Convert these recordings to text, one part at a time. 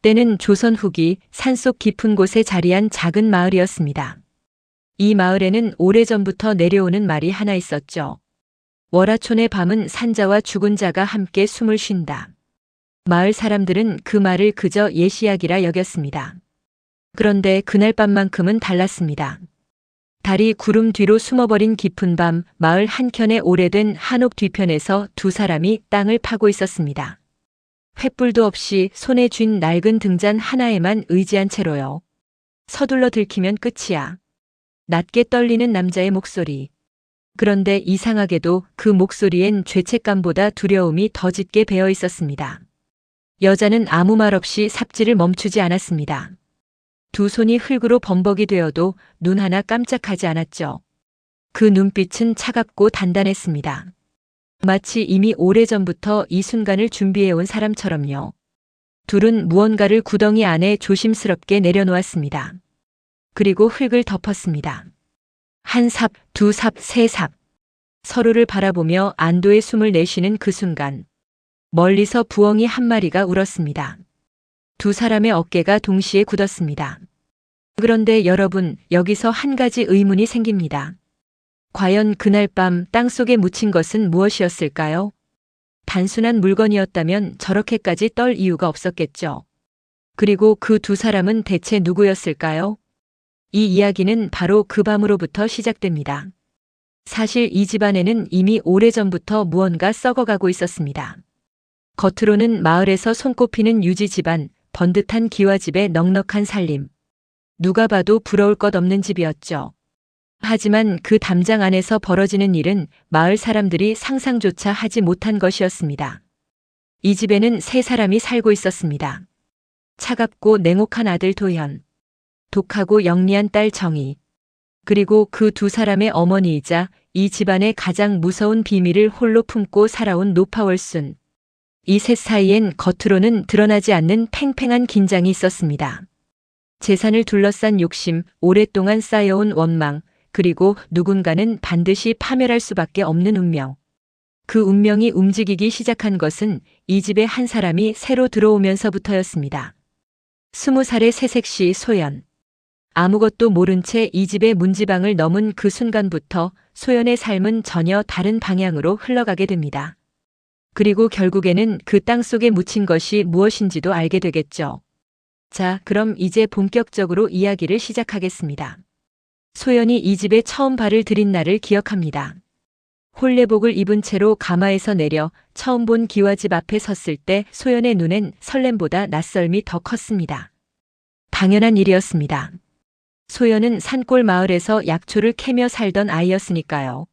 때는 조선 후기 산속 깊은 곳에 자리한 작은 마을이었습니다. 이 마을에는 오래전부터 내려오는 말이 하나 있었죠. 월하촌의 밤은 산자와 죽은 자가 함께 숨을 쉰다. 마을 사람들은 그 말을 그저 예시약이라 여겼습니다. 그런데 그날 밤만큼은 달랐습니다. 달이 구름 뒤로 숨어버린 깊은 밤, 마을 한켠의 오래된 한옥 뒤편에서 두 사람이 땅을 파고 있었습니다. 횃불도 없이 손에 쥔 낡은 등잔 하나에만 의지한 채로요. 서둘러 들키면 끝이야. 낮게 떨리는 남자의 목소리. 그런데 이상하게도 그 목소리엔 죄책감보다 두려움이 더 짙게 배어 있었습니다. 여자는 아무 말 없이 삽질을 멈추지 않았습니다. 두 손이 흙으로 범벅이 되어도 눈 하나 깜짝하지 않았죠. 그 눈빛은 차갑고 단단했습니다. 마치 이미 오래전부터 이 순간을 준비해온 사람처럼요. 둘은 무언가를 구덩이 안에 조심스럽게 내려놓았습니다. 그리고 흙을 덮었습니다. 한 삽, 두 삽, 세 삽. 서로를 바라보며 안도의 숨을 내쉬는 그 순간, 멀리서 부엉이 한 마리가 울었습니다. 두 사람의 어깨가 동시에 굳었습니다. 그런데 여러분, 여기서 한 가지 의문이 생깁니다. 과연 그날 밤 땅속에 묻힌 것은 무엇이었을까요? 단순한 물건이었다면 저렇게까지 떨 이유가 없었겠죠. 그리고 그 두 사람은 대체 누구였을까요? 이 이야기는 바로 그 밤으로부터 시작됩니다. 사실 이 집안에는 이미 오래전부터 무언가 썩어가고 있었습니다. 겉으로는 마을에서 손꼽히는 유지 집안, 번듯한 기와집의 넉넉한 살림. 누가 봐도 부러울 것 없는 집이었죠. 하지만 그 담장 안에서 벌어지는 일은 마을 사람들이 상상조차 하지 못한 것이었습니다. 이 집에는 세 사람이 살고 있었습니다. 차갑고 냉혹한 아들 도현, 독하고 영리한 딸 정희, 그리고 그 두 사람의 어머니이자 이 집안의 가장 무서운 비밀을 홀로 품고 살아온 노파월순. 이 셋 사이엔 겉으로는 드러나지 않는 팽팽한 긴장이 있었습니다. 재산을 둘러싼 욕심, 오랫동안 쌓여온 원망, 그리고 누군가는 반드시 파멸할 수밖에 없는 운명. 그 운명이 움직이기 시작한 것은 이 집에 한 사람이 새로 들어오면서부터였습니다. 20살의 새색시 소연. 아무것도 모른 채 이 집의 문지방을 넘은 그 순간부터 소연의 삶은 전혀 다른 방향으로 흘러가게 됩니다. 그리고 결국에는 그 땅 속에 묻힌 것이 무엇인지도 알게 되겠죠. 자, 그럼 이제 본격적으로 이야기를 시작하겠습니다. 소연이 이 집에 처음 발을 들인 날을 기억합니다. 홀레복을 입은 채로 가마에서 내려 처음 본 기와집 앞에 섰을 때 소연의 눈엔 설렘보다 낯설미 더 컸습니다. 당연한 일이었습니다. 소연은 산골 마을에서 약초를 캐며 살던 아이였으니까요.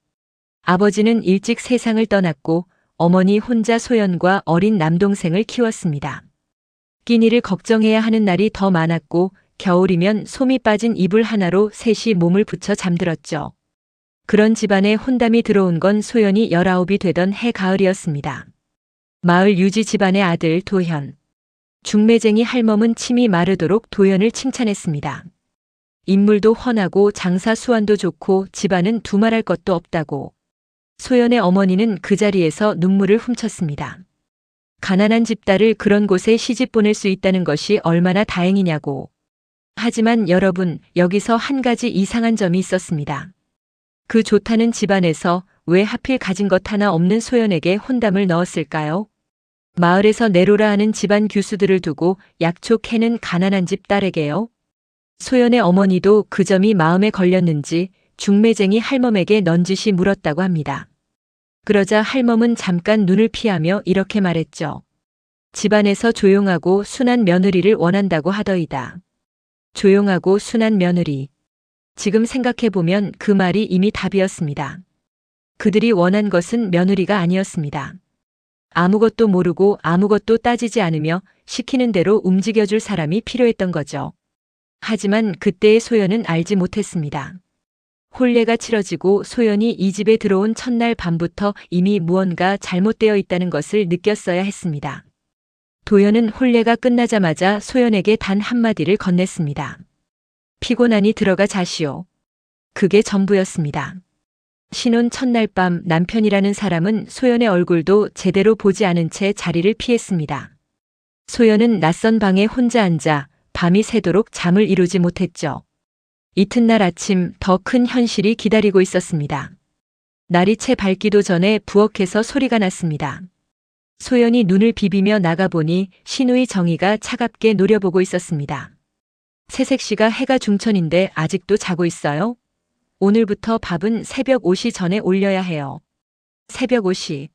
아버지는 일찍 세상을 떠났고 어머니 혼자 소연과 어린 남동생을 키웠습니다. 끼니를 걱정해야 하는 날이 더 많았고 겨울이면 솜이 빠진 이불 하나로 셋이 몸을 붙여 잠들었죠. 그런 집안에 혼담이 들어온 건 소연이 19이 되던 해가을이었습니다. 마을 유지 집안의 아들 도현. 중매쟁이 할멈은 침이 마르도록 도현을 칭찬했습니다. 인물도 훤하고 장사 수완도 좋고 집안은 두말할 것도 없다고. 소연의 어머니는 그 자리에서 눈물을 훔쳤습니다. 가난한 집딸을 그런 곳에 시집 보낼 수 있다는 것이 얼마나 다행이냐고. 하지만 여러분, 여기서 한 가지 이상한 점이 있었습니다. 그 좋다는 집안에서 왜 하필 가진 것 하나 없는 소연에게 혼담을 넣었을까요? 마을에서 내로라 하는 집안 규수들을 두고 약초 캐는 가난한 집 딸에게요. 소연의 어머니도 그 점이 마음에 걸렸는지 중매쟁이 할멈에게 넌지시 물었다고 합니다. 그러자 할멈은 잠깐 눈을 피하며 이렇게 말했죠. 집안에서 조용하고 순한 며느리를 원한다고 하더이다. 조용하고 순한 며느리. 지금 생각해보면 그 말이 이미 답이었습니다. 그들이 원한 것은 며느리가 아니었습니다. 아무것도 모르고 아무것도 따지지 않으며 시키는 대로 움직여줄 사람이 필요했던 거죠. 하지만 그때의 소연은 알지 못했습니다. 혼례가 치러지고 소연이 이 집에 들어온 첫날 밤부터 이미 무언가 잘못되어 있다는 것을 느꼈어야 했습니다. 도연은 혼례가 끝나자마자 소연에게 단 한마디를 건넸습니다. 피곤하니 들어가 자시오. 그게 전부였습니다. 신혼 첫날 밤 남편이라는 사람은 소연의 얼굴도 제대로 보지 않은 채 자리를 피했습니다. 소연은 낯선 방에 혼자 앉아 밤이 새도록 잠을 이루지 못했죠. 이튿날 아침 더 큰 현실이 기다리고 있었습니다. 날이 채 밝기도 전에 부엌에서 소리가 났습니다. 소연이 눈을 비비며 나가보니 시누이 정희가 차갑게 노려보고 있었습니다. 새색시가 해가 중천인데 아직도 자고 있어요? 오늘부터 밥은 새벽 5시 전에 올려야 해요. 새벽 5시.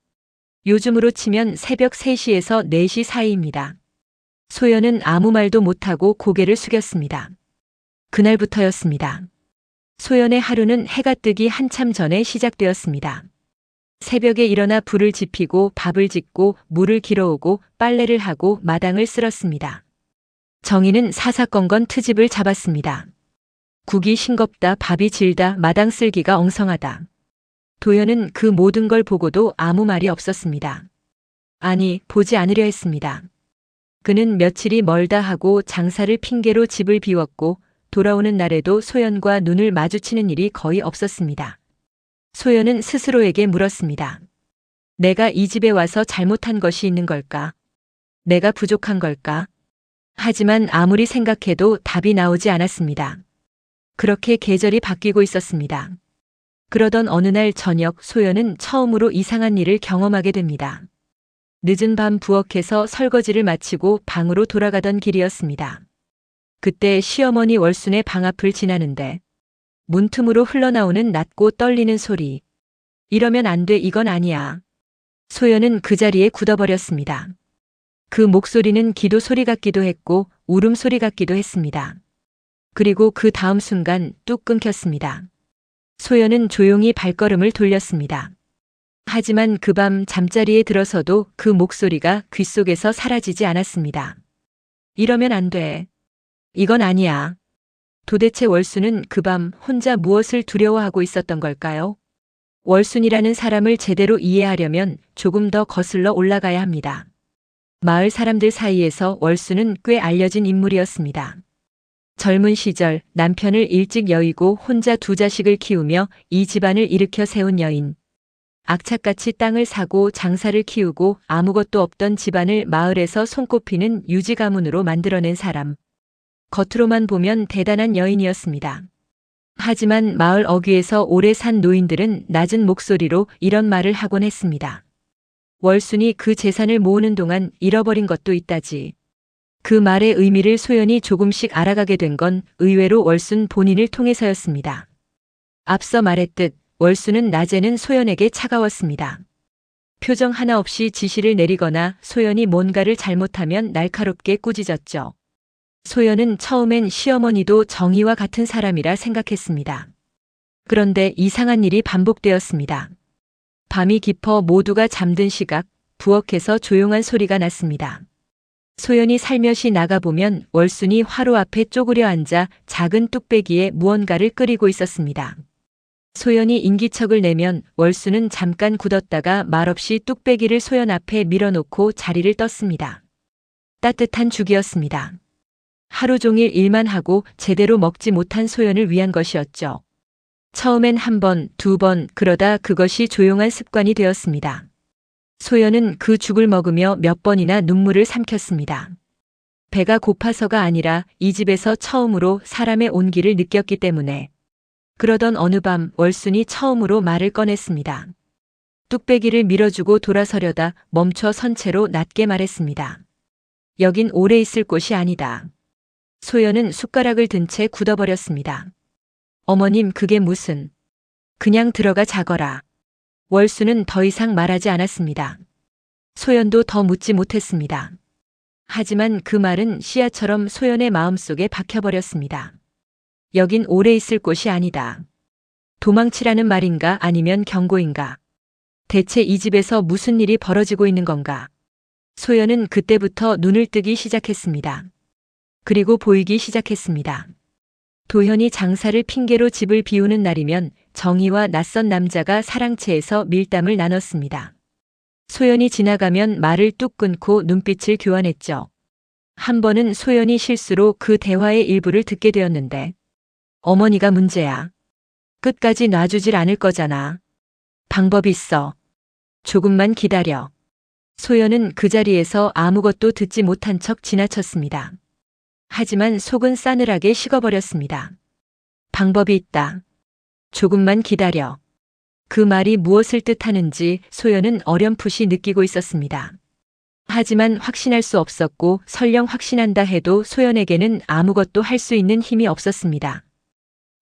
요즘으로 치면 새벽 3시에서 4시 사이입니다. 소연은 아무 말도 못하고 고개를 숙였습니다. 그날부터였습니다. 소연의 하루는 해가 뜨기 한참 전에 시작되었습니다. 새벽에 일어나 불을 지피고 밥을 짓고 물을 길어오고 빨래를 하고 마당을 쓸었습니다. 정희는 사사건건 트집을 잡았습니다. 국이 싱겁다, 밥이 질다, 마당 쓸기가 엉성하다. 도연은 그 모든 걸 보고도 아무 말이 없었습니다. 아니, 보지 않으려 했습니다. 그는 며칠이 멀다 하고 장사를 핑계로 집을 비웠고 돌아오는 날에도 소연과 눈을 마주치는 일이 거의 없었습니다. 소연은 스스로에게 물었습니다. 내가 이 집에 와서 잘못한 것이 있는 걸까? 내가 부족한 걸까? 하지만 아무리 생각해도 답이 나오지 않았습니다. 그렇게 계절이 바뀌고 있었습니다. 그러던 어느 날 저녁 소연은 처음으로 이상한 일을 경험하게 됩니다. 늦은 밤 부엌에서 설거지를 마치고 방으로 돌아가던 길이었습니다. 그때 시어머니 월순의 방 앞을 지나는데 문틈으로 흘러나오는 낮고 떨리는 소리. 이러면 안 돼, 이건 아니야. 소연은 그 자리에 굳어버렸습니다. 그 목소리는 기도 소리 같기도 했고 울음소리 같기도 했습니다. 그리고 그 다음 순간 뚝 끊겼습니다. 소연은 조용히 발걸음을 돌렸습니다. 하지만 그 밤 잠자리에 들어서도 그 목소리가 귓속에서 사라지지 않았습니다. 이러면 안 돼. 이건 아니야. 도대체 월순은 그 밤 혼자 무엇을 두려워하고 있었던 걸까요? 월순이라는 사람을 제대로 이해하려면 조금 더 거슬러 올라가야 합니다. 마을 사람들 사이에서 월순은 꽤 알려진 인물이었습니다. 젊은 시절 남편을 일찍 여의고 혼자 2자식을 키우며 이 집안을 일으켜 세운 여인. 악착같이 땅을 사고 장사를 키우고 아무것도 없던 집안을 마을에서 손꼽히는 유지 가문으로 만들어낸 사람. 겉으로만 보면 대단한 여인이었습니다. 하지만 마을 어귀에서 오래 산 노인들은 낮은 목소리로 이런 말을 하곤 했습니다. 월순이 그 재산을 모으는 동안 잃어버린 것도 있다지. 그 말의 의미를 소연이 조금씩 알아가게 된 건 의외로 월순 본인을 통해서였습니다. 앞서 말했듯 월순은 낮에는 소연에게 차가웠습니다. 표정 하나 없이 지시를 내리거나 소연이 뭔가를 잘못하면 날카롭게 꾸짖었죠. 소연은 처음엔 시어머니도 정희와 같은 사람이라 생각했습니다. 그런데 이상한 일이 반복되었습니다. 밤이 깊어 모두가 잠든 시각, 부엌에서 조용한 소리가 났습니다. 소연이 살며시 나가보면 월순이 화로 앞에 쪼그려 앉아 작은 뚝배기에 무언가를 끓이고 있었습니다. 소연이 인기척을 내면 월순은 잠깐 굳었다가 말없이 뚝배기를 소연 앞에 밀어놓고 자리를 떴습니다. 따뜻한 죽이었습니다. 하루 종일 일만 하고 제대로 먹지 못한 소연을 위한 것이었죠. 처음엔 1번, 2번, 그러다 그것이 조용한 습관이 되었습니다. 소연은 그 죽을 먹으며 몇 번이나 눈물을 삼켰습니다. 배가 고파서가 아니라 이 집에서 처음으로 사람의 온기를 느꼈기 때문에. 그러던 어느 밤 월순이 처음으로 말을 꺼냈습니다. 뚝배기를 밀어주고 돌아서려다 멈춰 선 채로 낮게 말했습니다. 여긴 오래 있을 곳이 아니다. 소연은 숟가락을 든 채 굳어버렸습니다. 어머님, 그게 무슨. 그냥 들어가 자거라. 월순은 더 이상 말하지 않았습니다. 소연도 더 묻지 못했습니다. 하지만 그 말은 씨앗처럼 소연의 마음속에 박혀버렸습니다. 여긴 오래 있을 곳이 아니다. 도망치라는 말인가 아니면 경고인가? 대체 이 집에서 무슨 일이 벌어지고 있는 건가? 소연은 그때부터 눈을 뜨기 시작했습니다. 그리고 보이기 시작했습니다. 도현이 장사를 핑계로 집을 비우는 날이면 정희와 낯선 남자가 사랑채에서 밀담을 나눴습니다. 소연이 지나가면 말을 뚝 끊고 눈빛을 교환했죠. 한 번은 소연이 실수로 그 대화의 일부를 듣게 되었는데 어머니가 문제야. 끝까지 놔주질 않을 거잖아. 방법이 있어. 조금만 기다려. 소연은 그 자리에서 아무것도 듣지 못한 척 지나쳤습니다. 하지만 속은 싸늘하게 식어버렸습니다. 방법이 있다. 조금만 기다려. 그 말이 무엇을 뜻하는지 소연은 어렴풋이 느끼고 있었습니다. 하지만 확신할 수 없었고 설령 확신한다 해도 소연에게는 아무것도 할 수 있는 힘이 없었습니다.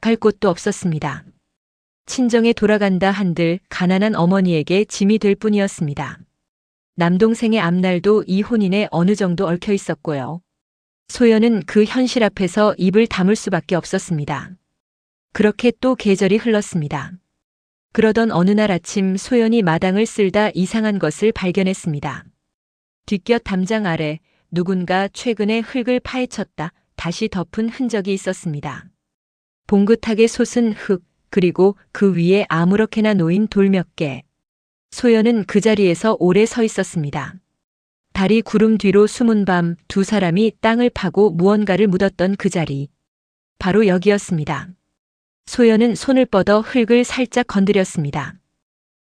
갈 곳도 없었습니다. 친정에 돌아간다 한들 가난한 어머니에게 짐이 될 뿐이었습니다. 남동생의 앞날도 이 혼인에 어느 정도 얽혀 있었고요. 소연은 그 현실 앞에서 입을 다물 수밖에 없었습니다. 그렇게 또 계절이 흘렀습니다. 그러던 어느 날 아침 소연이 마당을 쓸다 이상한 것을 발견했습니다. 뒷곁 담장 아래 누군가 최근에 흙을 파헤쳤다 다시 덮은 흔적이 있었습니다. 봉긋하게 솟은 흙, 그리고 그 위에 아무렇게나 놓인 돌 몇 개. 소연은 그 자리에서 오래 서 있었습니다. 달이 구름 뒤로 숨은 밤 두 사람이 땅을 파고 무언가를 묻었던 그 자리. 바로 여기였습니다. 소연은 손을 뻗어 흙을 살짝 건드렸습니다.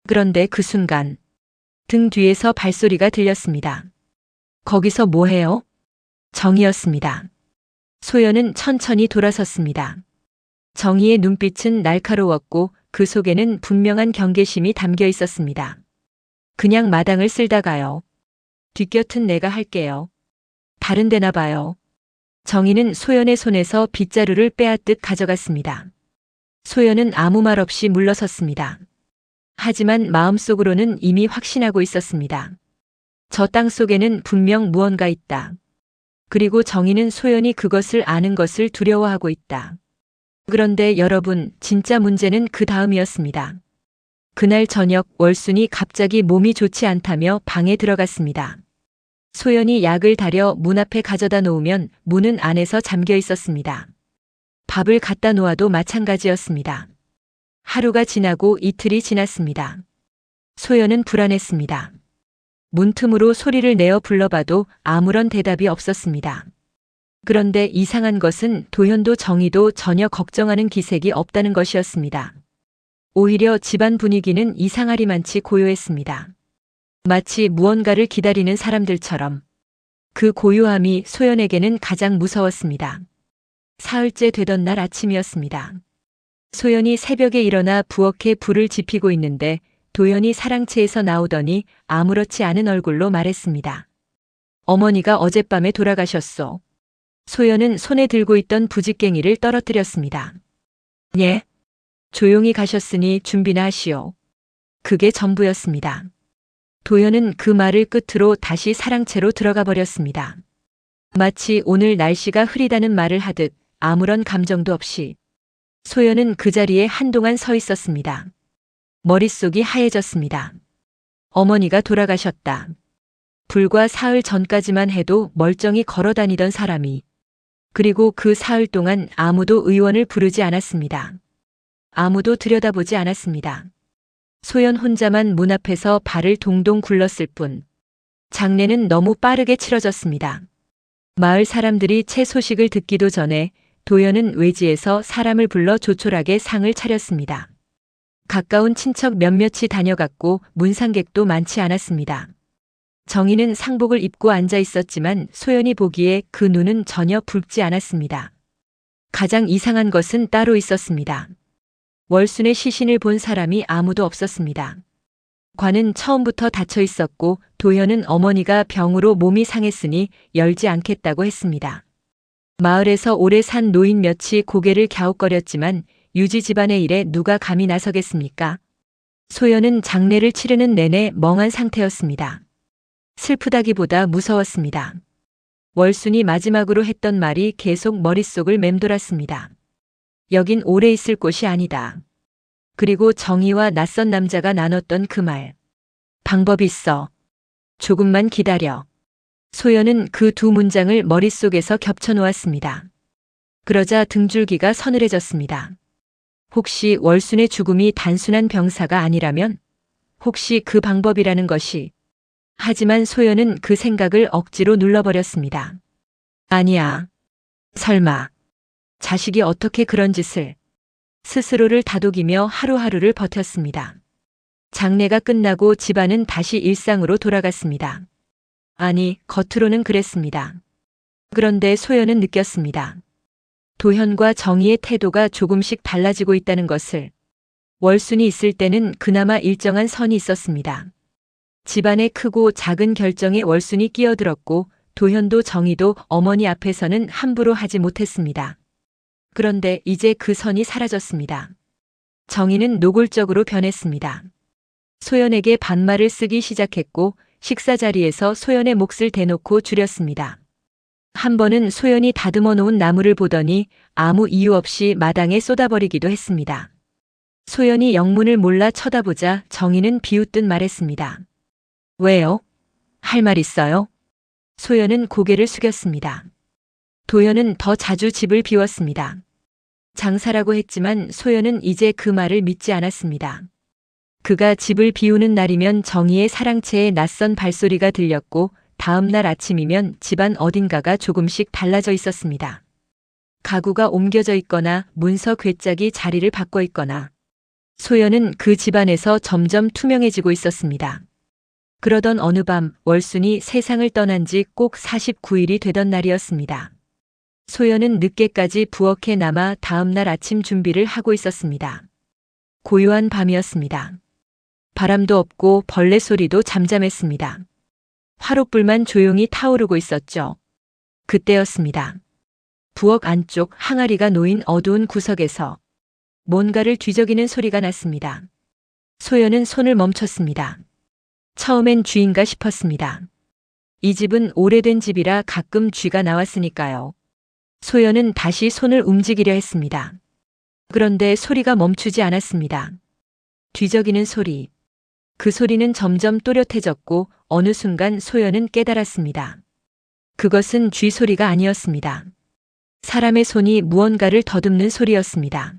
그런데 그 순간 등 뒤에서 발소리가 들렸습니다. 거기서 뭐해요? 정이었습니다. 소연은 천천히 돌아섰습니다. 정희의 눈빛은 날카로웠고 그 속에는 분명한 경계심이 담겨 있었습니다. 그냥 마당을 쓸다가요. 뒷곁은 내가 할게요. 다른 데나 봐요. 정희는 소연의 손에서 빗자루를 빼앗듯 가져갔습니다. 소연은 아무 말 없이 물러섰습니다. 하지만 마음속으로는 이미 확신하고 있었습니다. 저 땅 속에는 분명 무언가 있다. 그리고 정희는 소연이 그것을 아는 것을 두려워하고 있다. 그런데 여러분, 진짜 문제는 그 다음이었습니다. 그날 저녁 월순이 갑자기 몸이 좋지 않다며 방에 들어갔습니다. 소연이 약을 다려 문 앞에 가져다 놓으면 문은 안에서 잠겨 있었습니다. 밥을 갖다 놓아도 마찬가지였습니다. 하루가 지나고 이틀이 지났습니다. 소연은 불안했습니다. 문틈으로 소리를 내어 불러봐도 아무런 대답이 없었습니다. 그런데 이상한 것은 도현도 정희도 전혀 걱정하는 기색이 없다는 것이었습니다. 오히려 집안 분위기는 이상하리만치 고요했습니다. 마치 무언가를 기다리는 사람들처럼. 그 고요함이 소연에게는 가장 무서웠습니다. 사흘째 되던 날 아침이었습니다. 소연이 새벽에 일어나 부엌에 불을 지피고 있는데 도연이 사랑채에서 나오더니 아무렇지 않은 얼굴로 말했습니다. 어머니가 어젯밤에 돌아가셨소. 소연은 손에 들고 있던 부직갱이를 떨어뜨렸습니다. 예? 조용히 가셨으니 준비나 하시오. 그게 전부였습니다. 도연은 그 말을 끝으로 다시 사랑채로 들어가 버렸습니다. 마치 오늘 날씨가 흐리다는 말을 하듯 아무런 감정도 없이 소연은 그 자리에 한동안 서 있었습니다. 머릿속이 하얘졌습니다. 어머니가 돌아가셨다. 불과 사흘 전까지만 해도 멀쩡히 걸어 다니던 사람이, 그리고 그 사흘 동안 아무도 의원을 부르지 않았습니다. 아무도 들여다보지 않았습니다. 소연 혼자만 문 앞에서 발을 동동 굴렀을 뿐. 장례는 너무 빠르게 치러졌습니다. 마을 사람들이 채 소식을 듣기도 전에 도연은 외지에서 사람을 불러 조촐하게 상을 차렸습니다. 가까운 친척 몇몇이 다녀갔고 문상객도 많지 않았습니다. 정희는 상복을 입고 앉아 있었지만 소연이 보기에 그 눈은 전혀 붉지 않았습니다. 가장 이상한 것은 따로 있었습니다. 월순의 시신을 본 사람이 아무도 없었습니다. 관은 처음부터 닫혀 있었고 도현은 어머니가 병으로 몸이 상했으니 열지 않겠다고 했습니다. 마을에서 오래 산 노인 몇이 고개를 갸웃거렸지만 유지 집안의 일에 누가 감히 나서겠습니까? 소연은 장례를 치르는 내내 멍한 상태였습니다. 슬프다기보다 무서웠습니다. 월순이 마지막으로 했던 말이 계속 머릿속을 맴돌았습니다. 여긴 오래 있을 곳이 아니다. 그리고 정희와 낯선 남자가 나눴던 그 말. 방법이 있어. 조금만 기다려. 소연은 그 두 문장을 머릿속에서 겹쳐놓았습니다. 그러자 등줄기가 서늘해졌습니다. 혹시 월순의 죽음이 단순한 병사가 아니라면? 혹시 그 방법이라는 것이? 하지만 소연은 그 생각을 억지로 눌러버렸습니다. 아니야. 설마. 자식이 어떻게 그런 짓을. 스스로를 다독이며 하루하루를 버텼습니다. 장례가 끝나고 집안은 다시 일상으로 돌아갔습니다. 아니, 겉으로는 그랬습니다. 그런데 소연은 느꼈습니다. 도현과 정희의 태도가 조금씩 달라지고 있다는 것을. 월순이 있을 때는 그나마 일정한 선이 있었습니다. 집안의 크고 작은 결정에 월순이 끼어들었고 도현도 정희도 어머니 앞에서는 함부로 하지 못했습니다. 그런데 이제 그 선이 사라졌습니다. 정희는 노골적으로 변했습니다. 소연에게 반말을 쓰기 시작했고 식사 자리에서 소연의 몫을 대놓고 줄였습니다. 한 번은 소연이 다듬어 놓은 나무를 보더니 아무 이유 없이 마당에 쏟아버리기도 했습니다. 소연이 영문을 몰라 쳐다보자 정희는 비웃듯 말했습니다. 왜요? 할 말 있어요? 소연은 고개를 숙였습니다. 도연은 더 자주 집을 비웠습니다. 장사라고 했지만 소연은 이제 그 말을 믿지 않았습니다. 그가 집을 비우는 날이면 정희의 사랑채에 낯선 발소리가 들렸고 다음 날 아침이면 집안 어딘가가 조금씩 달라져 있었습니다. 가구가 옮겨져 있거나 문서 괴짝이 자리를 바꿔 있거나 소연은 그 집안에서 점점 투명해지고 있었습니다. 그러던 어느 밤 월순이 세상을 떠난 지 꼭 49일이 되던 날이었습니다. 소연은 늦게까지 부엌에 남아 다음 날 아침 준비를 하고 있었습니다. 고요한 밤이었습니다. 바람도 없고 벌레 소리도 잠잠했습니다. 화롯불만 조용히 타오르고 있었죠. 그때였습니다. 부엌 안쪽 항아리가 놓인 어두운 구석에서 뭔가를 뒤적이는 소리가 났습니다. 소연은 손을 멈췄습니다. 처음엔 쥐인가 싶었습니다. 이 집은 오래된 집이라 가끔 쥐가 나왔으니까요. 소연은 다시 손을 움직이려 했습니다. 그런데 소리가 멈추지 않았습니다. 뒤적이는 소리. 그 소리는 점점 또렷해졌고 어느 순간 소연은 깨달았습니다. 그것은 쥐 소리가 아니었습니다. 사람의 손이 무언가를 더듬는 소리였습니다.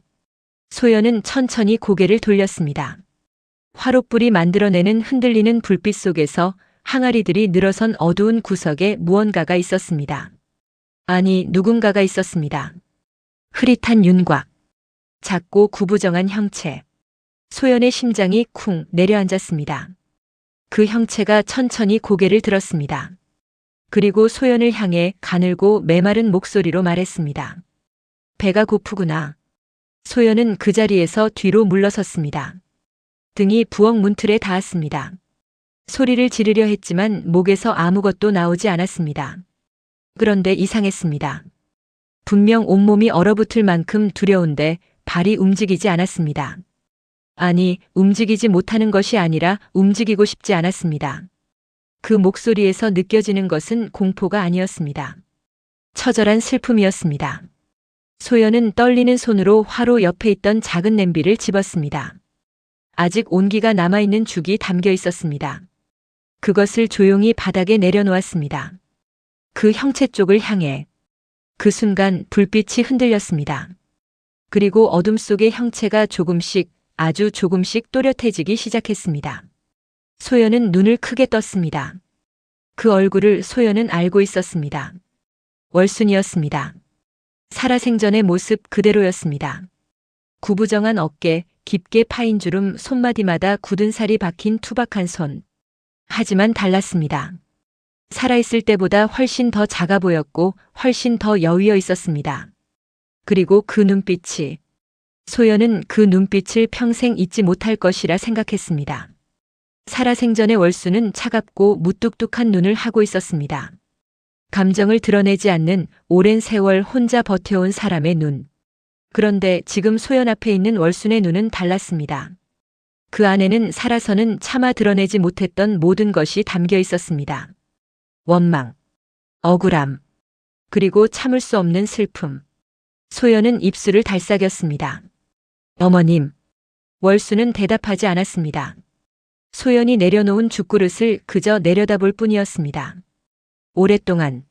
소연은 천천히 고개를 돌렸습니다. 화롯불이 만들어내는 흔들리는 불빛 속에서 항아리들이 늘어선 어두운 구석에 무언가가 있었습니다. 아니, 누군가가 있었습니다. 흐릿한 윤곽, 작고 구부정한 형체. 소연의 심장이 쿵 내려앉았습니다. 그 형체가 천천히 고개를 들었습니다. 그리고 소연을 향해 가늘고 메마른 목소리로 말했습니다. 배가 고프구나. 소연은 그 자리에서 뒤로 물러섰습니다. 등이 부엌 문틀에 닿았습니다. 소리를 지르려 했지만 목에서 아무것도 나오지 않았습니다. 그런데 이상했습니다. 분명 온몸이 얼어붙을 만큼 두려운데 발이 움직이지 않았습니다. 아니, 움직이지 못하는 것이 아니라 움직이고 싶지 않았습니다. 그 목소리에서 느껴지는 것은 공포가 아니었습니다. 처절한 슬픔이었습니다. 소연은 떨리는 손으로 화로 옆에 있던 작은 냄비를 집었습니다. 아직 온기가 남아있는 죽이 담겨 있었습니다. 그것을 조용히 바닥에 내려놓았습니다. 그 형체 쪽을 향해. 그 순간 불빛이 흔들렸습니다. 그리고 어둠 속의 형체가 조금씩, 아주 조금씩 또렷해지기 시작했습니다. 소연은 눈을 크게 떴습니다. 그 얼굴을 소연은 알고 있었습니다. 월순이었습니다. 살아생전의 모습 그대로였습니다. 구부정한 어깨, 깊게 파인 주름, 손마디마다 굳은 살이 박힌 투박한 손. 하지만 달랐습니다. 살아있을 때보다 훨씬 더 작아 보였고 훨씬 더 여위어 있었습니다. 그리고 그 눈빛이. 소연은 그 눈빛을 평생 잊지 못할 것이라 생각했습니다. 살아생전의 월수는 차갑고 무뚝뚝한 눈을 하고 있었습니다. 감정을 드러내지 않는 오랜 세월 혼자 버텨온 사람의 눈. 그런데 지금 소연 앞에 있는 월순의 눈은 달랐습니다. 그 안에는 살아서는 차마 드러내지 못했던 모든 것이 담겨 있었습니다. 원망, 억울함, 그리고 참을 수 없는 슬픔. 소연은 입술을 달싹였습니다. 어머님. 월수는 대답하지 않았습니다. 소연이 내려놓은 죽그릇을 그저 내려다볼 뿐이었습니다. 오랫동안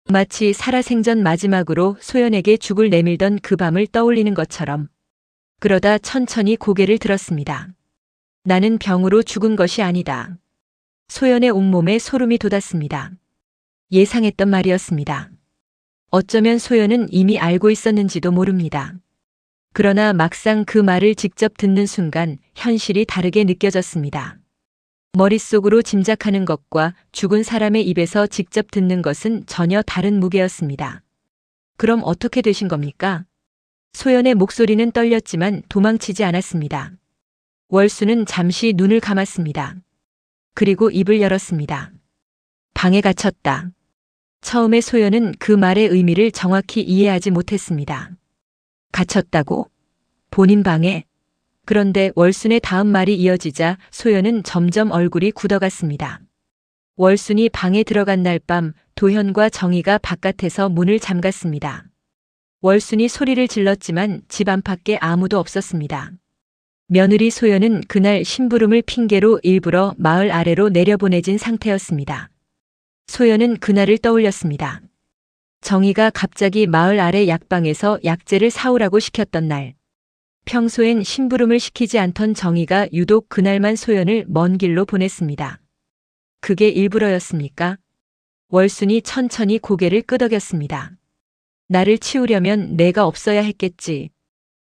마치 살아생전 마지막으로 소연에게 죽을 내밀던 그 밤을 떠올리는 것처럼. 그러다 천천히 고개를 들었습니다. 나는 병으로 죽은 것이 아니다. 소연의 온몸에 소름이 돋았습니다. 예상했던 말이었습니다. 어쩌면 소연은 이미 알고 있었는지도 모릅니다. 그러나 막상 그 말을 직접 듣는 순간 현실이 다르게 느껴졌습니다. 머릿속으로 짐작하는 것과 죽은 사람의 입에서 직접 듣는 것은 전혀 다른 무게였습니다. 그럼 어떻게 되신 겁니까? 소연의 목소리는 떨렸지만 도망치지 않았습니다. 월수는 잠시 눈을 감았습니다. 그리고 입을 열었습니다. 방에 갇혔다. 처음에 소연은 그 말의 의미를 정확히 이해하지 못했습니다. 갇혔다고? 본인 방에? 그런데 월순의 다음 말이 이어지자 소연은 점점 얼굴이 굳어갔습니다. 월순이 방에 들어간 날 밤 도현과 정희가 바깥에서 문을 잠갔습니다. 월순이 소리를 질렀지만 집 안팎에 아무도 없었습니다. 며느리 소연은 그날 심부름을 핑계로 일부러 마을 아래로 내려보내진 상태였습니다. 소연은 그날을 떠올렸습니다. 정희가 갑자기 마을 아래 약방에서 약재를 사오라고 시켰던 날. 평소엔 심부름을 시키지 않던 정희가 유독 그날만 소연을 먼 길로 보냈습니다. 그게 일부러였습니까? 월순이 천천히 고개를 끄덕였습니다. 나를 치우려면 내가 없어야 했겠지.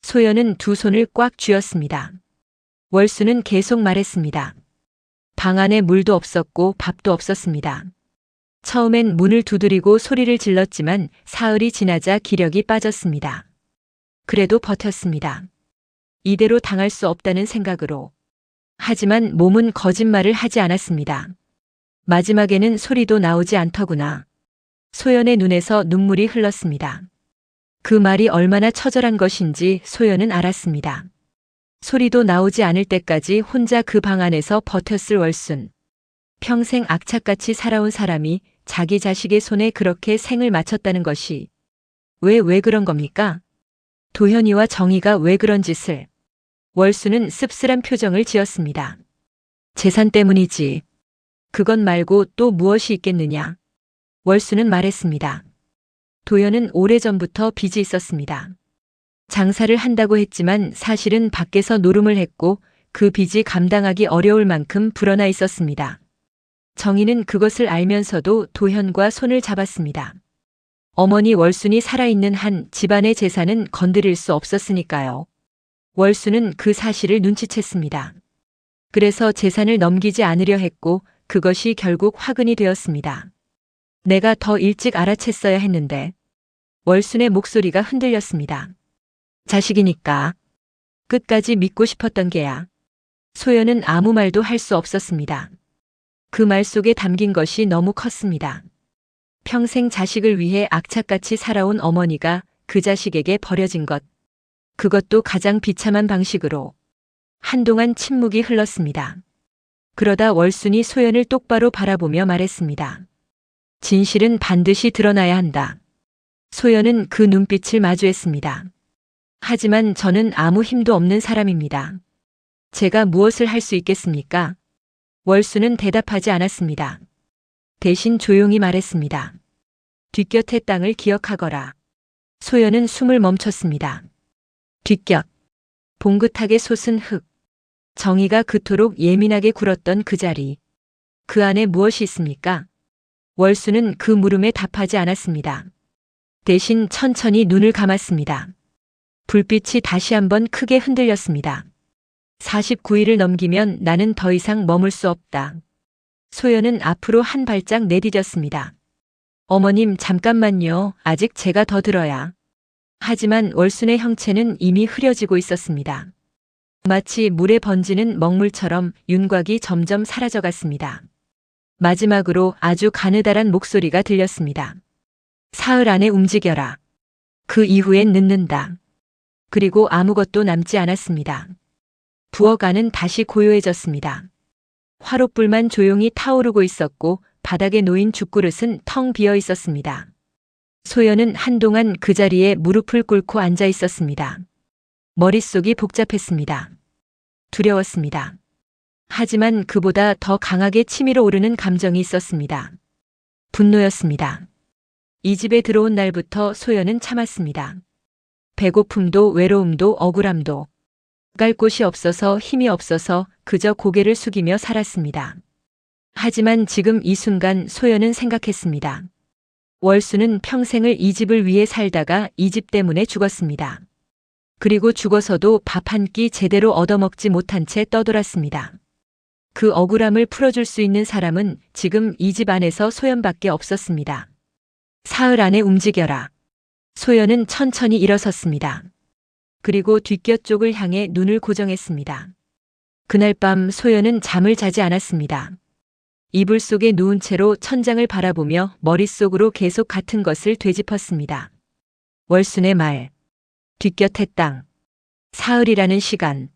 소연은 두 손을 꽉 쥐었습니다. 월순은 계속 말했습니다. 방 안에 물도 없었고 밥도 없었습니다. 처음엔 문을 두드리고 소리를 질렀지만 사흘이 지나자 기력이 빠졌습니다. 그래도 버텼습니다. 이대로 당할 수 없다는 생각으로. 하지만 몸은 거짓말을 하지 않았습니다. 마지막에는 소리도 나오지 않더구나. 소연의 눈에서 눈물이 흘렀습니다. 그 말이 얼마나 처절한 것인지 소연은 알았습니다. 소리도 나오지 않을 때까지 혼자 그 방 안에서 버텼을 월순. 평생 악착같이 살아온 사람이 자기 자식의 손에 그렇게 생을 마쳤다는 것이 왜 그런 겁니까? 도현이와 정희가 왜 그런 짓을? 월수는 씁쓸한 표정을 지었습니다. 재산 때문이지. 그것 말고 또 무엇이 있겠느냐? 월수는 말했습니다. 도현은 오래전부터 빚이 있었습니다. 장사를 한다고 했지만 사실은 밖에서 노름을 했고 그 빚이 감당하기 어려울 만큼 불어나 있었습니다. 정희는 그것을 알면서도 도현과 손을 잡았습니다. 어머니 월순이 살아있는 한 집안의 재산은 건드릴 수 없었으니까요. 월순은 그 사실을 눈치챘습니다. 그래서 재산을 넘기지 않으려 했고 그것이 결국 화근이 되었습니다. 내가 더 일찍 알아챘어야 했는데. 월순의 목소리가 흔들렸습니다. 자식이니까. 끝까지 믿고 싶었던 게야. 소연은 아무 말도 할 수 없었습니다. 그 말 속에 담긴 것이 너무 컸습니다. 평생 자식을 위해 악착같이 살아온 어머니가 그 자식에게 버려진 것. 그것도 가장 비참한 방식으로. 한동안 침묵이 흘렀습니다. 그러다 월순이 소연을 똑바로 바라보며 말했습니다. 진실은 반드시 드러나야 한다. 소연은 그 눈빛을 마주했습니다. 하지만 저는 아무 힘도 없는 사람입니다. 제가 무엇을 할 수 있겠습니까? 월수는 대답하지 않았습니다. 대신 조용히 말했습니다. 뒷곁의 땅을 기억하거라. 소연은 숨을 멈췄습니다. 뒷곁. 봉긋하게 솟은 흙. 정희가 그토록 예민하게 굴었던 그 자리. 그 안에 무엇이 있습니까? 월수는 그 물음에 답하지 않았습니다. 대신 천천히 눈을 감았습니다. 불빛이 다시 한번 크게 흔들렸습니다. 49일을 넘기면 나는 더 이상 머물 수 없다. 소연은 앞으로 한 발짝 내디뎠습니다. 어머님 잠깐만요. 아직 제가 더 들어야. 하지만 월순의 형체는 이미 흐려지고 있었습니다. 마치 물에 번지는 먹물처럼 윤곽이 점점 사라져갔습니다. 마지막으로 아주 가느다란 목소리가 들렸습니다. 사흘 안에 움직여라. 그 이후엔 늦는다. 그리고 아무것도 남지 않았습니다. 부엌 안은 다시 고요해졌습니다. 화롯불만 조용히 타오르고 있었고 바닥에 놓인 죽그릇은 텅 비어 있었습니다. 소연은 한동안 그 자리에 무릎을 꿇고 앉아 있었습니다. 머릿속이 복잡했습니다. 두려웠습니다. 하지만 그보다 더 강하게 치밀어 오르는 감정이 있었습니다. 분노였습니다. 이 집에 들어온 날부터 소연은 참았습니다. 배고픔도 외로움도 억울함도. 갈 곳이 없어서 힘이 없어서 그저 고개를 숙이며 살았습니다. 하지만 지금 이 순간 소연은 생각했습니다. 월수는 평생을 이 집을 위해 살다가 이 집 때문에 죽었습니다. 그리고 죽어서도 밥 한 끼 제대로 얻어먹지 못한 채 떠돌았습니다. 그 억울함을 풀어줄 수 있는 사람은 지금 이 집 안에서 소연밖에 없었습니다. 사흘 안에 움직여라. 소연은 천천히 일어섰습니다. 그리고 뒷곁 쪽을 향해 눈을 고정했습니다. 그날 밤 소연은 잠을 자지 않았습니다. 이불 속에 누운 채로 천장을 바라보며 머릿속으로 계속 같은 것을 되짚었습니다. 월순의 말, 뒷곁의 땅, 사흘이라는 시간,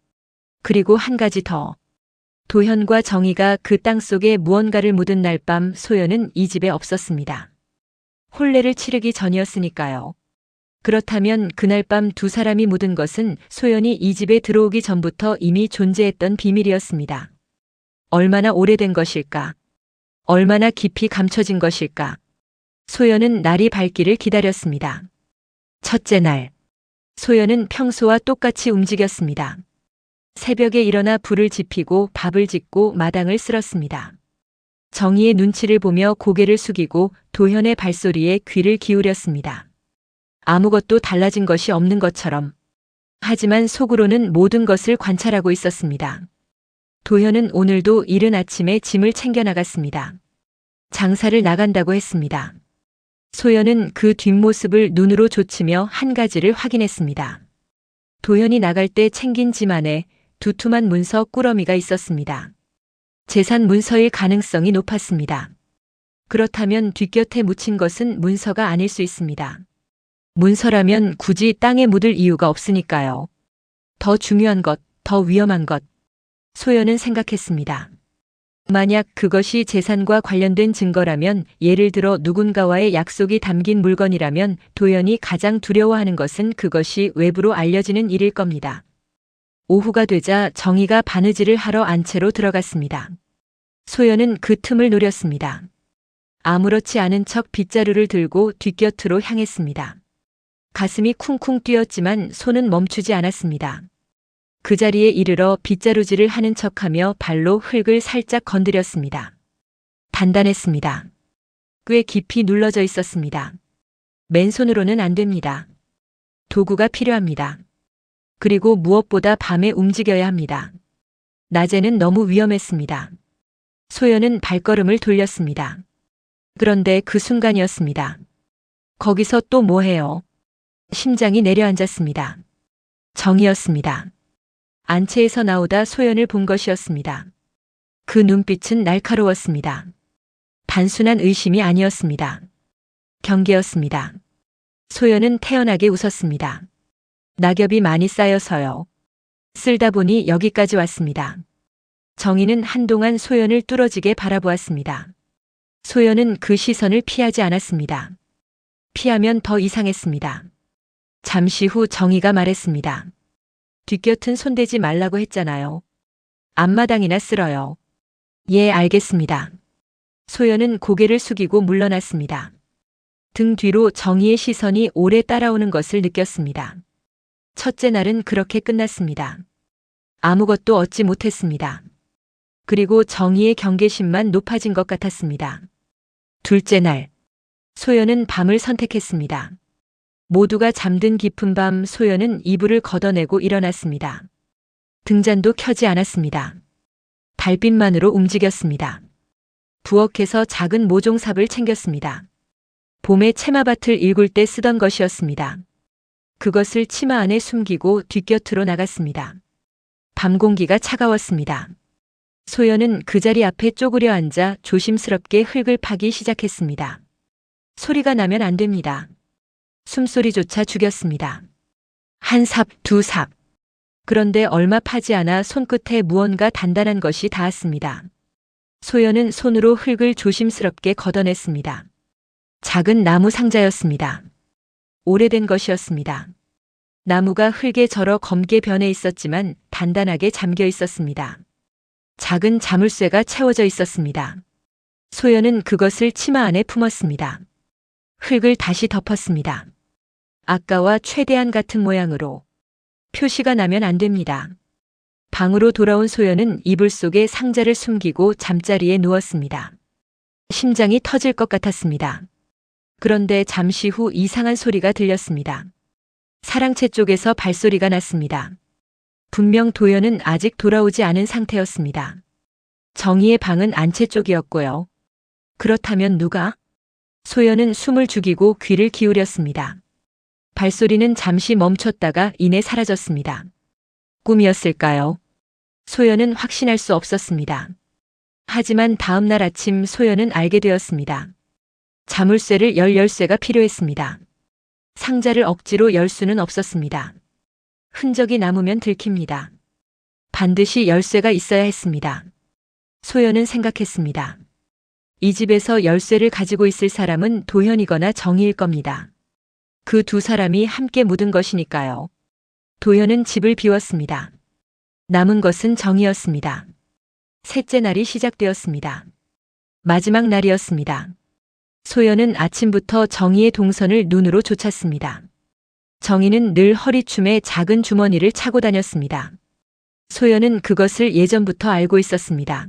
그리고 한 가지 더. 도현과 정희가 그 땅 속에 무언가를 묻은 날 밤 소연은 이 집에 없었습니다. 혼례를 치르기 전이었으니까요. 그렇다면 그날 밤 두 사람이 묻은 것은 소연이 이 집에 들어오기 전부터 이미 존재했던 비밀이었습니다. 얼마나 오래된 것일까? 얼마나 깊이 감춰진 것일까? 소연은 날이 밝기를 기다렸습니다. 첫째 날, 소연은 평소와 똑같이 움직였습니다. 새벽에 일어나 불을 지피고 밥을 짓고 마당을 쓸었습니다. 정희의 눈치를 보며 고개를 숙이고 도현의 발소리에 귀를 기울였습니다. 아무것도 달라진 것이 없는 것처럼. 하지만 속으로는 모든 것을 관찰하고 있었습니다. 도현은 오늘도 이른 아침에 짐을 챙겨 나갔습니다. 장사를 나간다고 했습니다. 소연은 그 뒷모습을 눈으로 좇으며 한 가지를 확인했습니다. 도현이 나갈 때 챙긴 짐 안에 두툼한 문서 꾸러미가 있었습니다. 재산 문서일 가능성이 높았습니다. 그렇다면 뒷곁에 묻힌 것은 문서가 아닐 수 있습니다. 문서라면 굳이 땅에 묻을 이유가 없으니까요. 더 중요한 것, 더 위험한 것. 소연은 생각했습니다. 만약 그것이 재산과 관련된 증거라면, 예를 들어 누군가와의 약속이 담긴 물건이라면 도연이 가장 두려워하는 것은 그것이 외부로 알려지는 일일 겁니다. 오후가 되자 정희가 바느질을 하러 안채로 들어갔습니다. 소연은 그 틈을 노렸습니다. 아무렇지 않은 척 빗자루를 들고 뒷곁으로 향했습니다. 가슴이 쿵쿵 뛰었지만 손은 멈추지 않았습니다. 그 자리에 이르러 빗자루질을 하는 척하며 발로 흙을 살짝 건드렸습니다. 단단했습니다. 꽤 깊이 눌러져 있었습니다. 맨손으로는 안 됩니다. 도구가 필요합니다. 그리고 무엇보다 밤에 움직여야 합니다. 낮에는 너무 위험했습니다. 소연은 발걸음을 돌렸습니다. 그런데 그 순간이었습니다. 거기서 또 뭐해요? 심장이 내려앉았습니다. 정이었습니다. 안채에서 나오다 소연을 본 것이었습니다. 그 눈빛은 날카로웠습니다. 단순한 의심이 아니었습니다. 경계였습니다. 소연은 태연하게 웃었습니다. 낙엽이 많이 쌓여서요. 쓸다 보니 여기까지 왔습니다. 정희는 한동안 소연을 뚫어지게 바라보았습니다. 소연은 그 시선을 피하지 않았습니다. 피하면 더 이상했습니다. 잠시 후 정희가 말했습니다. 뒷곁은 손대지 말라고 했잖아요. 앞마당이나 쓸어요. 예, 알겠습니다. 소연은 고개를 숙이고 물러났습니다. 등 뒤로 정희의 시선이 오래 따라오는 것을 느꼈습니다. 첫째 날은 그렇게 끝났습니다. 아무것도 얻지 못했습니다. 그리고 정희의 경계심만 높아진 것 같았습니다. 둘째 날, 소연은 밤을 선택했습니다. 모두가 잠든 깊은 밤 소연은 이불을 걷어내고 일어났습니다. 등잔도 켜지 않았습니다. 달빛만으로 움직였습니다. 부엌에서 작은 모종삽을 챙겼습니다. 봄에 채마밭을 일굴 때 쓰던 것이었습니다. 그것을 치마 안에 숨기고 뒷곁으로 나갔습니다. 밤 공기가 차가웠습니다. 소연은 그 자리 앞에 쪼그려 앉아 조심스럽게 흙을 파기 시작했습니다. 소리가 나면 안 됩니다. 숨소리조차 죽였습니다. 한 삽, 두 삽. 그런데 얼마 파지 않아 손끝에 무언가 단단한 것이 닿았습니다. 소연은 손으로 흙을 조심스럽게 걷어냈습니다. 작은 나무 상자였습니다. 오래된 것이었습니다. 나무가 흙에 절어 검게 변해 있었지만 단단하게 잠겨 있었습니다. 작은 자물쇠가 채워져 있었습니다. 소연은 그것을 치마 안에 품었습니다. 흙을 다시 덮었습니다. 아까와 최대한 같은 모양으로. 표시가 나면 안 됩니다. 방으로 돌아온 소연은 이불 속에 상자를 숨기고 잠자리에 누웠습니다. 심장이 터질 것 같았습니다. 그런데 잠시 후 이상한 소리가 들렸습니다. 사랑채 쪽에서 발소리가 났습니다. 분명 도연은 아직 돌아오지 않은 상태였습니다. 정희의 방은 안채 쪽이었고요. 그렇다면 누가? 소연은 숨을 죽이고 귀를 기울였습니다. 발소리는 잠시 멈췄다가 이내 사라졌습니다. 꿈이었을까요? 소연은 확신할 수 없었습니다. 하지만 다음 날 아침 소연은 알게 되었습니다. 자물쇠를 열 열쇠가 필요했습니다. 상자를 억지로 열 수는 없었습니다. 흔적이 남으면 들킵니다. 반드시 열쇠가 있어야 했습니다. 소연은 생각했습니다. 이 집에서 열쇠를 가지고 있을 사람은 도현이거나 정희일 겁니다. 그 두 사람이 함께 묻은 것이니까요. 도현은 집을 비웠습니다. 남은 것은 정희였습니다. 셋째 날이 시작되었습니다. 마지막 날이었습니다. 소연은 아침부터 정희의 동선을 눈으로 쫓았습니다. 정희는 늘 허리춤에 작은 주머니를 차고 다녔습니다. 소연은 그것을 예전부터 알고 있었습니다.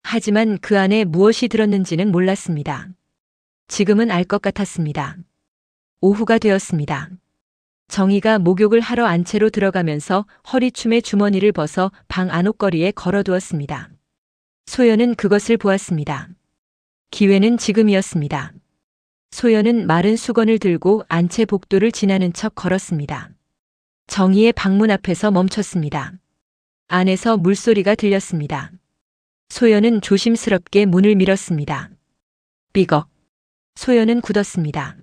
하지만 그 안에 무엇이 들었는지는 몰랐습니다. 지금은 알 것 같았습니다. 오후가 되었습니다. 정희가 목욕을 하러 안채로 들어가면서 허리춤에 주머니를 벗어 방 안옷걸이에 걸어두었습니다. 소연은 그것을 보았습니다. 기회는 지금이었습니다. 소연은 마른 수건을 들고 안채 복도를 지나는 척 걸었습니다. 정희의 방문 앞에서 멈췄습니다. 안에서 물소리가 들렸습니다. 소연은 조심스럽게 문을 밀었습니다. 삐걱. 소연은 굳었습니다.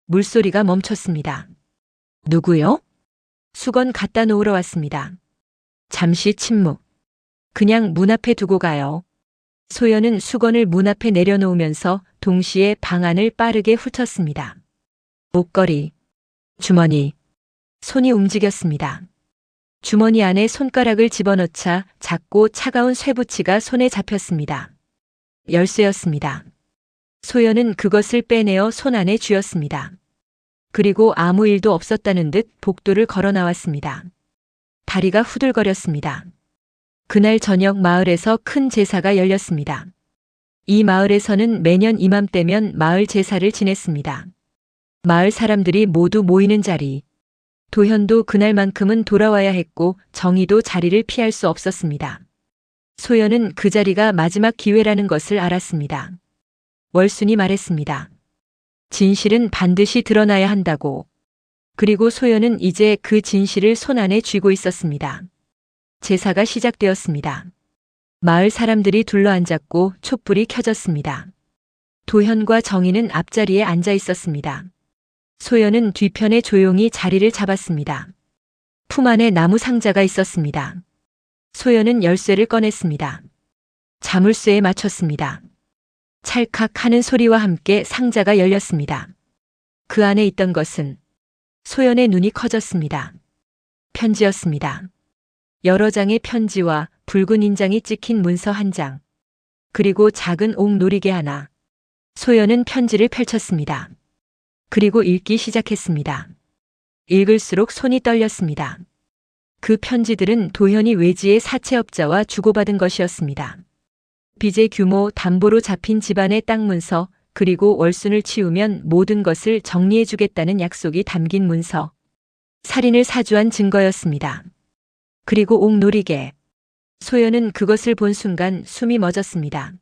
물소리가 멈췄습니다. 누구요? 수건 갖다 놓으러 왔습니다. 잠시 침묵. 그냥 문 앞에 두고 가요. 소연은 수건을 문 앞에 내려놓으면서 동시에 방 안을 빠르게 훑었습니다. 옷걸이, 주머니, 손이 움직였습니다. 주머니 안에 손가락을 집어넣자 작고 차가운 쇠붙이가 손에 잡혔습니다. 열쇠였습니다. 소연은 그것을 빼내어 손 안에 쥐었습니다. 그리고 아무 일도 없었다는 듯 복도를 걸어 나왔습니다. 다리가 후들거렸습니다. 그날 저녁 마을에서 큰 제사가 열렸습니다. 이 마을에서는 매년 이맘때면 마을 제사를 지냈습니다. 마을 사람들이 모두 모이는 자리. 도현도 그날만큼은 돌아와야 했고 정희도 자리를 피할 수 없었습니다. 소연은 그 자리가 마지막 기회라는 것을 알았습니다. 월순이 말했습니다. 진실은 반드시 드러나야 한다고. 그리고 소연은 이제 그 진실을 손 안에 쥐고 있었습니다. 제사가 시작되었습니다. 마을 사람들이 둘러앉았고 촛불이 켜졌습니다. 도현과 정희는 앞자리에 앉아 있었습니다. 소연은 뒤편에 조용히 자리를 잡았습니다. 품 안에 나무 상자가 있었습니다. 소연은 열쇠를 꺼냈습니다. 자물쇠에 맞췄습니다. 찰칵 하는 소리와 함께 상자가 열렸습니다. 그 안에 있던 것은 소연의 눈이 커졌습니다. 편지였습니다. 여러 장의 편지와 붉은 인장이 찍힌 문서 한 장, 그리고 작은 옥 놀이개 하나. 소연은 편지를 펼쳤습니다. 그리고 읽기 시작했습니다. 읽을수록 손이 떨렸습니다. 그 편지들은 도현이 외지의 사채업자와 주고받은 것이었습니다. 빚의 규모, 담보로 잡힌 집안의 땅 문서, 그리고 월순을 치우면 모든 것을 정리해주겠다는 약속이 담긴 문서. 살인을 사주한 증거였습니다. 그리고 옥놀이개. 소연은 그것을 본 순간 숨이 멎었습니다.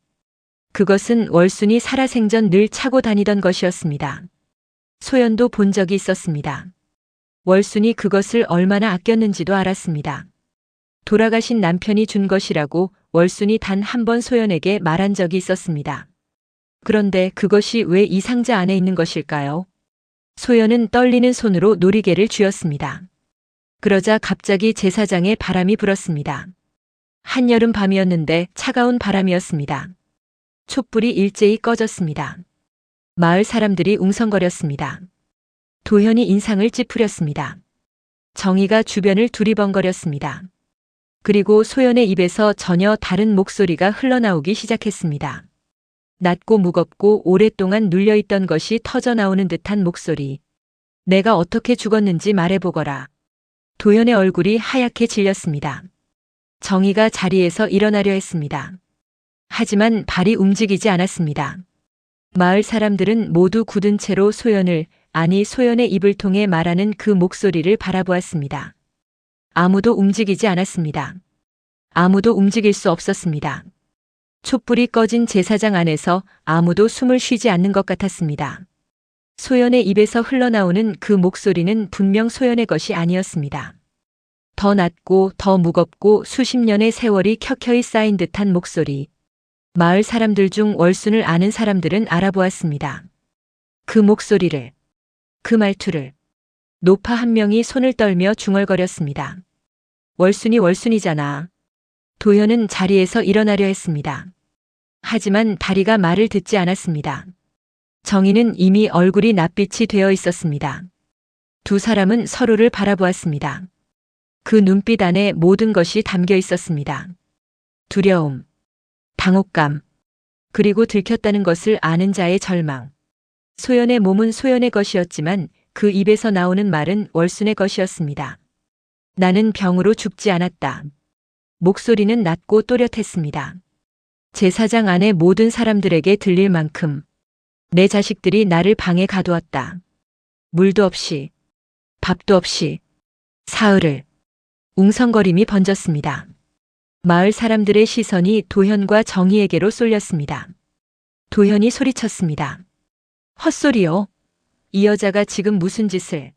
그것은 월순이 살아생전 늘 차고 다니던 것이었습니다. 소연도 본 적이 있었습니다. 월순이 그것을 얼마나 아꼈는지도 알았습니다. 돌아가신 남편이 준 것이라고 월순이 단 한 번 소연에게 말한 적이 있었습니다. 그런데 그것이 왜 이 상자 안에 있는 것일까요? 소연은 떨리는 손으로 놀이개를 쥐었습니다. 그러자 갑자기 제사장에 바람이 불었습니다. 한여름 밤이었는데 차가운 바람이었습니다. 촛불이 일제히 꺼졌습니다. 마을 사람들이 웅성거렸습니다. 도현이 인상을 찌푸렸습니다. 정희가 주변을 두리번거렸습니다. 그리고 소연의 입에서 전혀 다른 목소리가 흘러나오기 시작했습니다. 낮고 무겁고 오랫동안 눌려있던 것이 터져나오는 듯한 목소리. 내가 어떻게 죽었는지 말해보거라. 도연의 얼굴이 하얗게 질렸습니다. 정희가 자리에서 일어나려 했습니다. 하지만 발이 움직이지 않았습니다. 마을 사람들은 모두 굳은 채로 소연을 아니 소연의 입을 통해 말하는 그 목소리를 바라보았습니다. 아무도 움직이지 않았습니다. 아무도 움직일 수 없었습니다. 촛불이 꺼진 제사장 안에서 아무도 숨을 쉬지 않는 것 같았습니다. 소연의 입에서 흘러나오는 그 목소리는 분명 소연의 것이 아니었습니다. 더 낮고 더 무겁고 수십 년의 세월이 켜켜이 쌓인 듯한 목소리. 마을 사람들 중 월순을 아는 사람들은 알아보았습니다. 그 목소리를, 그 말투를. 노파 한 명이 손을 떨며 중얼거렸습니다. 월순이 월순이잖아. 도현은 자리에서 일어나려 했습니다. 하지만 다리가 말을 듣지 않았습니다. 정희는 이미 얼굴이 낯빛이 되어 있었습니다. 두 사람은 서로를 바라보았습니다. 그 눈빛 안에 모든 것이 담겨 있었습니다. 두려움, 당혹감, 그리고 들켰다는 것을 아는 자의 절망. 소연의 몸은 소연의 것이었지만 그 입에서 나오는 말은 월순의 것이었습니다. 나는 병으로 죽지 않았다. 목소리는 낮고 또렷했습니다. 제사장 안의 모든 사람들에게 들릴 만큼 내 자식들이 나를 방에 가두었다. 물도 없이, 밥도 없이, 사흘을. 웅성거림이 번졌습니다. 마을 사람들의 시선이 도현과 정희에게로 쏠렸습니다. 도현이 소리쳤습니다. 헛소리요. 이 여자가 지금 무슨 짓을.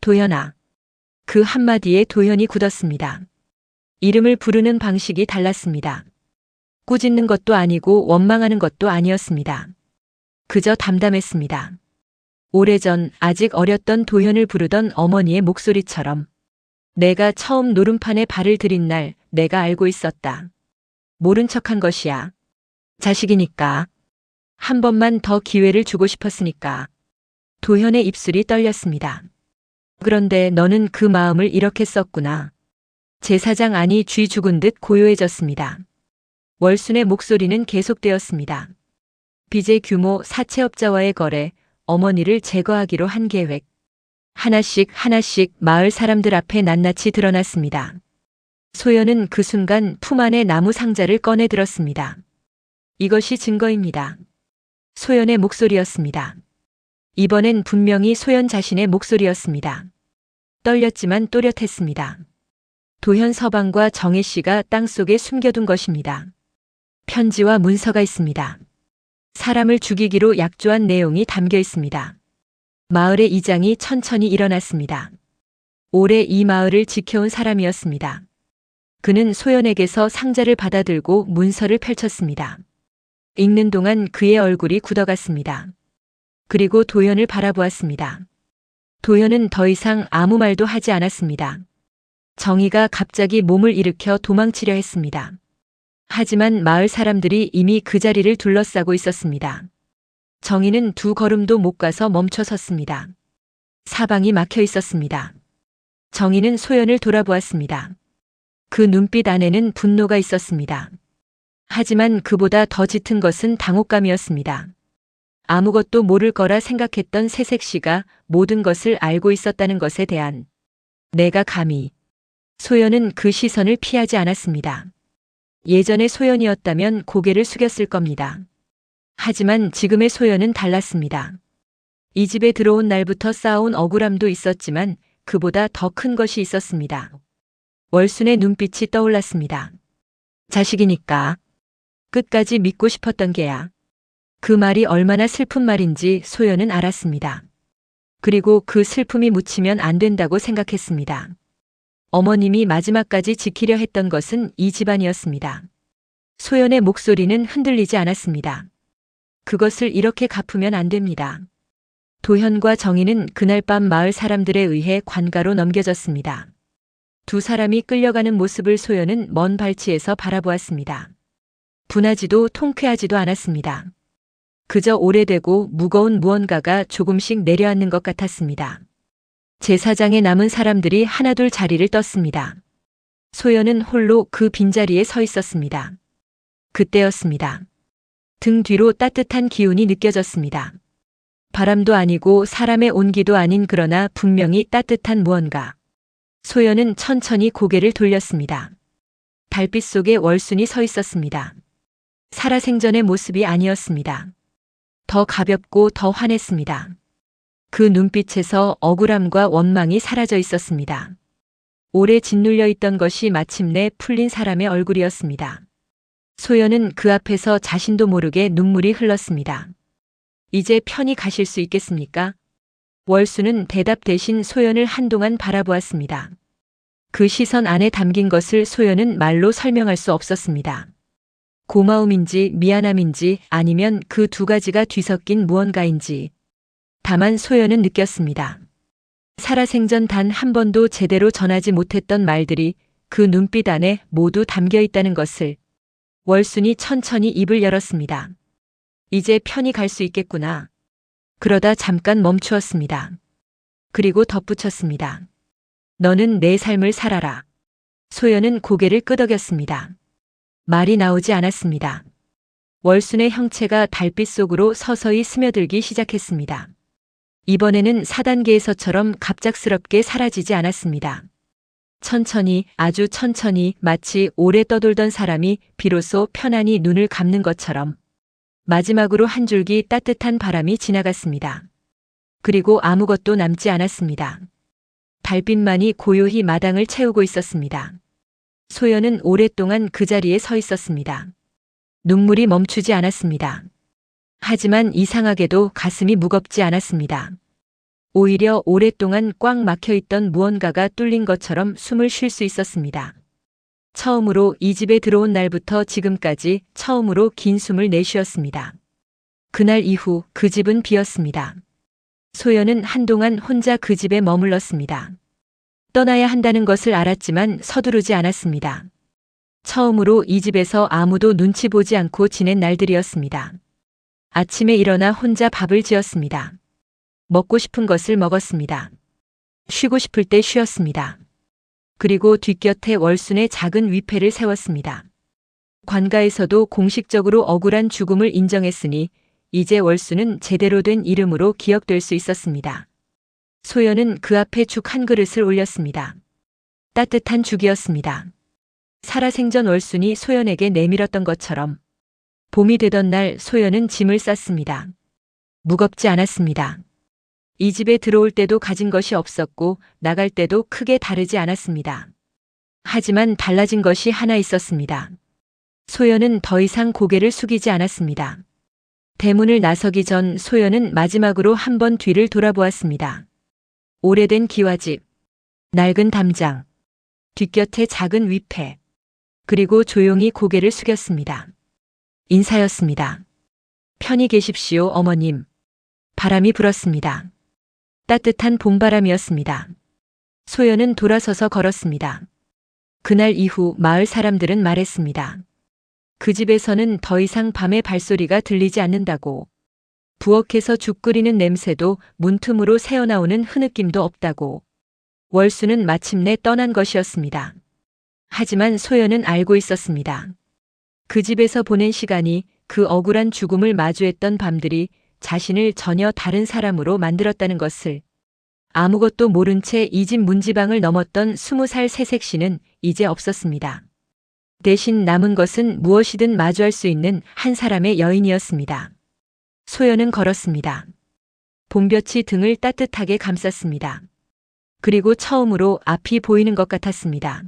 도현아. 그 한마디에 도현이 굳었습니다. 이름을 부르는 방식이 달랐습니다. 꾸짖는 것도 아니고 원망하는 것도 아니었습니다. 그저 담담했습니다. 오래전 아직 어렸던 도현을 부르던 어머니의 목소리처럼. 내가 처음 노름판에 발을 들인 날 내가 알고 있었다. 모른 척한 것이야. 자식이니까. 한 번만 더 기회를 주고 싶었으니까. 도현의 입술이 떨렸습니다. 그런데 너는 그 마음을 이렇게 썼구나. 제사장 안이 쥐 죽은 듯 고요해졌습니다. 월순의 목소리는 계속되었습니다. 빚의 규모, 사채업자와의 거래, 어머니를 제거하기로 한 계획. 하나씩 하나씩 마을 사람들 앞에 낱낱이 드러났습니다. 소연은 그 순간 품 안에 나무 상자를 꺼내 들었습니다. 이것이 증거입니다. 소연의 목소리였습니다. 이번엔 분명히 소연 자신의 목소리였습니다. 떨렸지만 또렷했습니다. 도현 서방과 정혜 씨가 땅속에 숨겨둔 것입니다. 편지와 문서가 있습니다. 사람을 죽이기로 약조한 내용이 담겨 있습니다. 마을의 이장이 천천히 일어났습니다. 오래 이 마을을 지켜온 사람이었습니다. 그는 소연에게서 상자를 받아들고 문서를 펼쳤습니다. 읽는 동안 그의 얼굴이 굳어갔습니다. 그리고 도현을 바라보았습니다. 도현은 더 이상 아무 말도 하지 않았습니다. 정희가 갑자기 몸을 일으켜 도망치려 했습니다. 하지만 마을 사람들이 이미 그 자리를 둘러싸고 있었습니다. 정희는 두 걸음도 못 가서 멈춰 섰습니다. 사방이 막혀 있었습니다. 정희는 소연을 돌아보았습니다. 그 눈빛 안에는 분노가 있었습니다. 하지만 그보다 더 짙은 것은 당혹감이었습니다. 아무것도 모를 거라 생각했던 새색 씨가 모든 것을 알고 있었다는 것에 대한 내가 감히. 소연은 그 시선을 피하지 않았습니다. 예전의 소연이었다면 고개를 숙였을 겁니다. 하지만 지금의 소연은 달랐습니다. 이 집에 들어온 날부터 쌓아온 억울함도 있었지만 그보다 더 큰 것이 있었습니다. 월순의 눈빛이 떠올랐습니다. 자식이니까. 끝까지 믿고 싶었던 게야. 그 말이 얼마나 슬픈 말인지 소연은 알았습니다. 그리고 그 슬픔이 묻히면 안 된다고 생각했습니다. 어머님이 마지막까지 지키려 했던 것은 이 집안이었습니다. 소연의 목소리는 흔들리지 않았습니다. 그것을 이렇게 갚으면 안 됩니다. 도현과 정희는 그날 밤 마을 사람들에 의해 관가로 넘겨졌습니다. 두 사람이 끌려가는 모습을 소연은 먼 발치에서 바라보았습니다. 분하지도 통쾌하지도 않았습니다. 그저 오래되고 무거운 무언가가 조금씩 내려앉는 것 같았습니다. 제사장에 남은 사람들이 하나둘 자리를 떴습니다. 소연은 홀로 그 빈자리에 서 있었습니다. 그때였습니다. 등 뒤로 따뜻한 기운이 느껴졌습니다. 바람도 아니고 사람의 온기도 아닌 그러나 분명히 따뜻한 무언가. 소연은 천천히 고개를 돌렸습니다. 달빛 속에 월순이 서 있었습니다. 살아생전의 모습이 아니었습니다. 더 가볍고 더 환했습니다. 그 눈빛에서 억울함과 원망이 사라져 있었습니다. 오래 짓눌려 있던 것이 마침내 풀린 사람의 얼굴이었습니다. 소연은 그 앞에서 자신도 모르게 눈물이 흘렀습니다. 이제 편히 가실 수 있겠습니까? 월수는 대답 대신 소연을 한동안 바라보았습니다. 그 시선 안에 담긴 것을 소연은 말로 설명할 수 없었습니다. 고마움인지 미안함인지 아니면 그 두 가지가 뒤섞인 무언가인지. 다만 소연은 느꼈습니다. 살아생전 단 한 번도 제대로 전하지 못했던 말들이 그 눈빛 안에 모두 담겨 있다는 것을. 월순이 천천히 입을 열었습니다. 이제 편히 갈 수 있겠구나. 그러다 잠깐 멈추었습니다. 그리고 덧붙였습니다. 너는 내 삶을 살아라. 소연은 고개를 끄덕였습니다. 말이 나오지 않았습니다. 월순의 형체가 달빛 속으로 서서히 스며들기 시작했습니다. 이번에는 4단계에서처럼 갑작스럽게 사라지지 않았습니다. 천천히, 아주 천천히 마치 오래 떠돌던 사람이 비로소 편안히 눈을 감는 것처럼 마지막으로 한 줄기 따뜻한 바람이 지나갔습니다. 그리고 아무것도 남지 않았습니다. 달빛만이 고요히 마당을 채우고 있었습니다. 소연은 오랫동안 그 자리에 서 있었습니다. 눈물이 멈추지 않았습니다. 하지만 이상하게도 가슴이 무겁지 않았습니다. 오히려 오랫동안 꽉 막혀있던 무언가가 뚫린 것처럼 숨을 쉴 수 있었습니다. 처음으로 이 집에 들어온 날부터 지금까지 처음으로 긴 숨을 내쉬었습니다. 그날 이후 그 집은 비었습니다. 소연은 한동안 혼자 그 집에 머물렀습니다. 떠나야 한다는 것을 알았지만 서두르지 않았습니다. 처음으로 이 집에서 아무도 눈치 보지 않고 지낸 날들이었습니다. 아침에 일어나 혼자 밥을 지었습니다. 먹고 싶은 것을 먹었습니다. 쉬고 싶을 때 쉬었습니다. 그리고 뒷곁에 월순의 작은 위패를 세웠습니다. 관가에서도 공식적으로 억울한 죽음을 인정했으니 이제 월순은 제대로 된 이름으로 기억될 수 있었습니다. 소연은 그 앞에 죽 한 그릇을 올렸습니다. 따뜻한 죽이었습니다. 살아생전 월순이 소연에게 내밀었던 것처럼 봄이 되던 날 소연은 짐을 쌌습니다. 무겁지 않았습니다. 이 집에 들어올 때도 가진 것이 없었고 나갈 때도 크게 다르지 않았습니다. 하지만 달라진 것이 하나 있었습니다. 소연은 더 이상 고개를 숙이지 않았습니다. 대문을 나서기 전 소연은 마지막으로 한 번 뒤를 돌아보았습니다. 오래된 기와집, 낡은 담장, 뒷곁에 작은 위패, 그리고 조용히 고개를 숙였습니다. 인사였습니다. 편히 계십시오, 어머님. 바람이 불었습니다. 따뜻한 봄바람이었습니다. 소연은 돌아서서 걸었습니다. 그날 이후 마을 사람들은 말했습니다. 그 집에서는 더 이상 밤에 발소리가 들리지 않는다고. 부엌에서 죽 끓이는 냄새도 문틈으로 새어나오는 흐느낌도 없다고. 월수는 마침내 떠난 것이었습니다. 하지만 소연은 알고 있었습니다. 그 집에서 보낸 시간이 그 억울한 죽음을 마주했던 밤들이 자신을 전혀 다른 사람으로 만들었다는 것을. 아무것도 모른 채 이 집 문지방을 넘었던 20살 새색시는 이제 없었습니다. 대신 남은 것은 무엇이든 마주할 수 있는 한 사람의 여인이었습니다. 소연은 걸었습니다. 봄볕이 등을 따뜻하게 감쌌습니다. 그리고 처음으로 앞이 보이는 것 같았습니다.